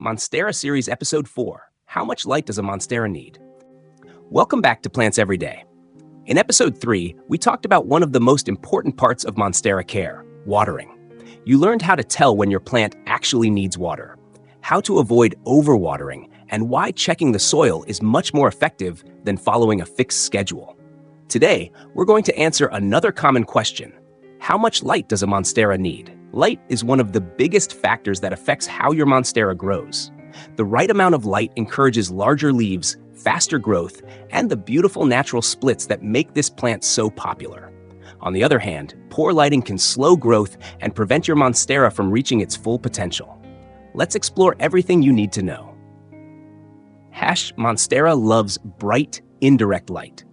Monstera Series Episode 4, How Much Light Does a Monstera Need? Welcome back to Plants Every Day. In Episode 3, we talked about one of the most important parts of Monstera care, watering. You learned how to tell when your plant actually needs water, how to avoid overwatering, and why checking the soil is much more effective than following a fixed schedule. Today, we're going to answer another common question. How much light does a Monstera need? Light is one of the biggest factors that affects how your Monstera grows. The right amount of light encourages larger leaves, faster growth, and the beautiful natural splits that make this plant so popular. On the other hand, poor lighting can slow growth and prevent your Monstera from reaching its full potential. Let's explore everything you need to know. Monstera loves bright, indirect light.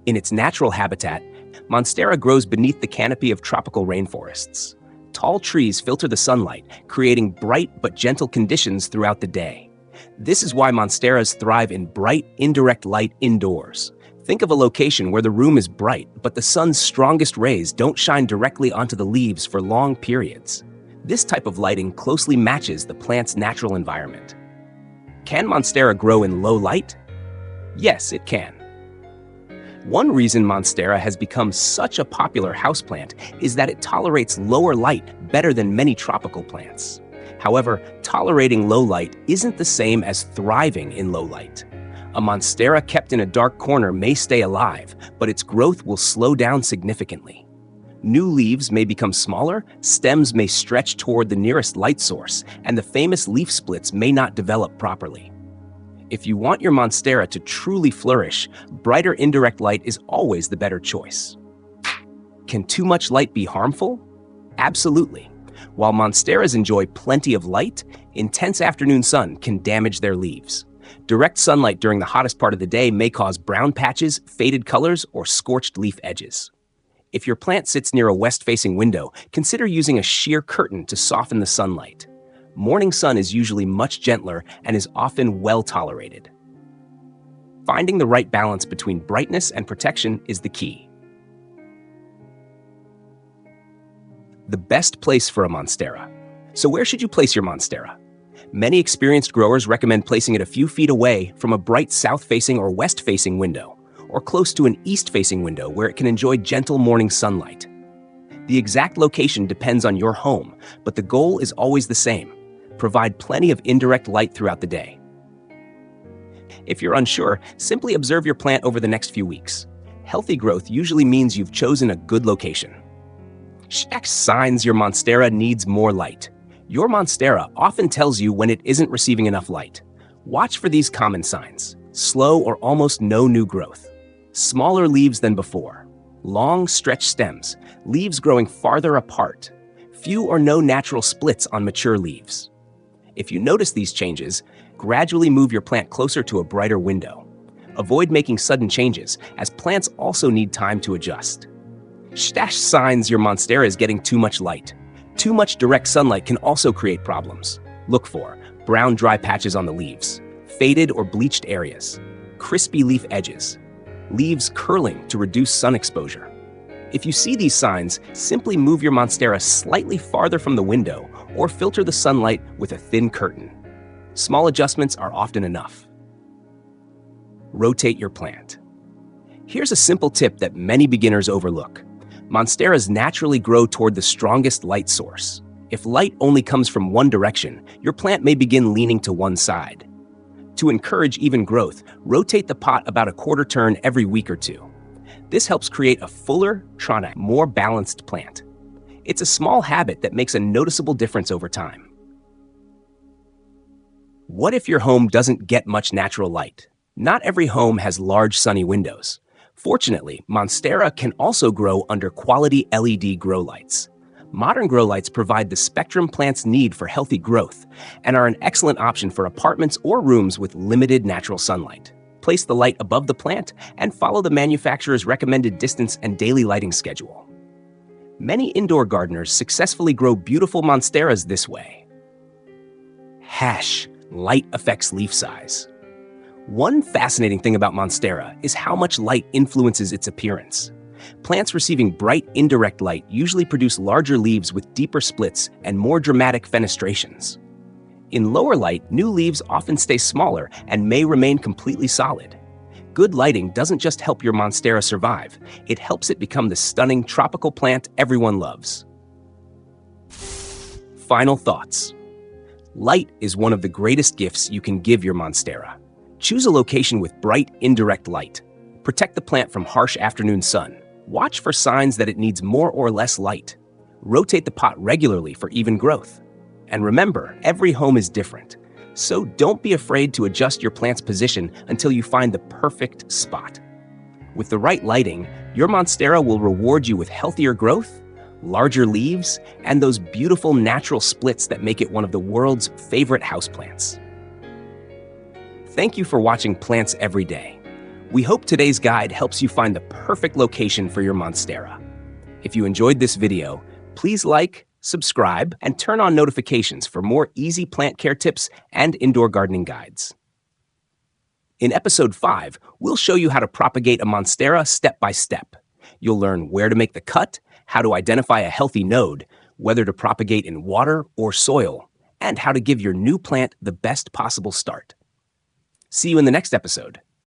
In its natural habitat, Monstera grows beneath the canopy of tropical rainforests. Tall trees filter the sunlight, creating bright but gentle conditions throughout the day. This is why Monsteras thrive in bright, indirect light indoors. Think of a location where the room is bright, but the sun's strongest rays don't shine directly onto the leaves for long periods. This type of lighting closely matches the plant's natural environment. Can Monstera grow in low light? Yes, it can. One reason Monstera has become such a popular houseplant is that it tolerates lower light better than many tropical plants. However, tolerating low light isn't the same as thriving in low light. A Monstera kept in a dark corner may stay alive, but its growth will slow down significantly. New leaves may become smaller, stems may stretch toward the nearest light source, and the famous leaf splits may not develop properly. If you want your Monstera to truly flourish, brighter indirect light is always the better choice. Can too much light be harmful? Absolutely. While Monsteras enjoy plenty of light, intense afternoon sun can damage their leaves. Direct sunlight during the hottest part of the day may cause brown patches, faded colors, or scorched leaf edges. If your plant sits near a west-facing window, consider using a sheer curtain to soften the sunlight. Morning sun is usually much gentler and is often well tolerated. Finding the right balance between brightness and protection is the key. The best place for a Monstera. So where should you place your Monstera? Many experienced growers recommend placing it a few feet away from a bright south-facing or west-facing window, or close to an east-facing window where it can enjoy gentle morning sunlight. The exact location depends on your home, but the goal is always the same. Provide plenty of indirect light throughout the day. If you're unsure, simply observe your plant over the next few weeks. Healthy growth usually means you've chosen a good location. Signs your Monstera needs more light. Your Monstera often tells you when it isn't receiving enough light. Watch for these common signs: slow or almost no new growth, smaller leaves than before, long stretched stems, leaves growing farther apart, few or no natural splits on mature leaves. If you notice these changes, gradually move your plant closer to a brighter window. Avoid making sudden changes, as plants also need time to adjust. Signs your Monstera is getting too much light. Too much direct sunlight can also create problems. Look for brown dry patches on the leaves, faded or bleached areas, crispy leaf edges, leaves curling to reduce sun exposure. If you see these signs, simply move your Monstera slightly farther from the window or filter the sunlight with a thin curtain. Small adjustments are often enough. Rotate your plant. Here's a simple tip that many beginners overlook. Monsteras naturally grow toward the strongest light source. If light only comes from one direction, your plant may begin leaning to one side. To encourage even growth, rotate the pot about a quarter turn every week or two. This helps create a fuller, more balanced plant. It's a small habit that makes a noticeable difference over time. What if your home doesn't get much natural light? Not every home has large sunny windows. Fortunately, Monstera can also grow under quality LED grow lights. Modern grow lights provide the spectrum plants need for healthy growth and are an excellent option for apartments or rooms with limited natural sunlight. Place the light above the plant and follow the manufacturer's recommended distance and daily lighting schedule. Many indoor gardeners successfully grow beautiful Monsteras this way. Light affects leaf size. One fascinating thing about Monstera is how much light influences its appearance. Plants receiving bright indirect light usually produce larger leaves with deeper splits and more dramatic fenestrations. In lower light, new leaves often stay smaller and may remain completely solid. Good lighting doesn't just help your Monstera survive, it helps it become the stunning tropical plant everyone loves. Final thoughts. Light is one of the greatest gifts you can give your Monstera. Choose a location with bright, indirect light. Protect the plant from harsh afternoon sun. Watch for signs that it needs more or less light. Rotate the pot regularly for even growth. And remember, every home is different, so don't be afraid to adjust your plant's position until you find the perfect spot. With the right lighting, your Monstera will reward you with healthier growth, larger leaves, and those beautiful natural splits that make it one of the world's favorite houseplants. Thank you for watching Plants Every Day. We hope today's guide helps you find the perfect location for your Monstera. If you enjoyed this video, please like, subscribe, and turn on notifications for more easy plant care tips and indoor gardening guides. In Episode 5, we'll show you how to propagate a Monstera step by step. You'll learn where to make the cut, how to identify a healthy node, whether to propagate in water or soil, and how to give your new plant the best possible start. See you in the next episode.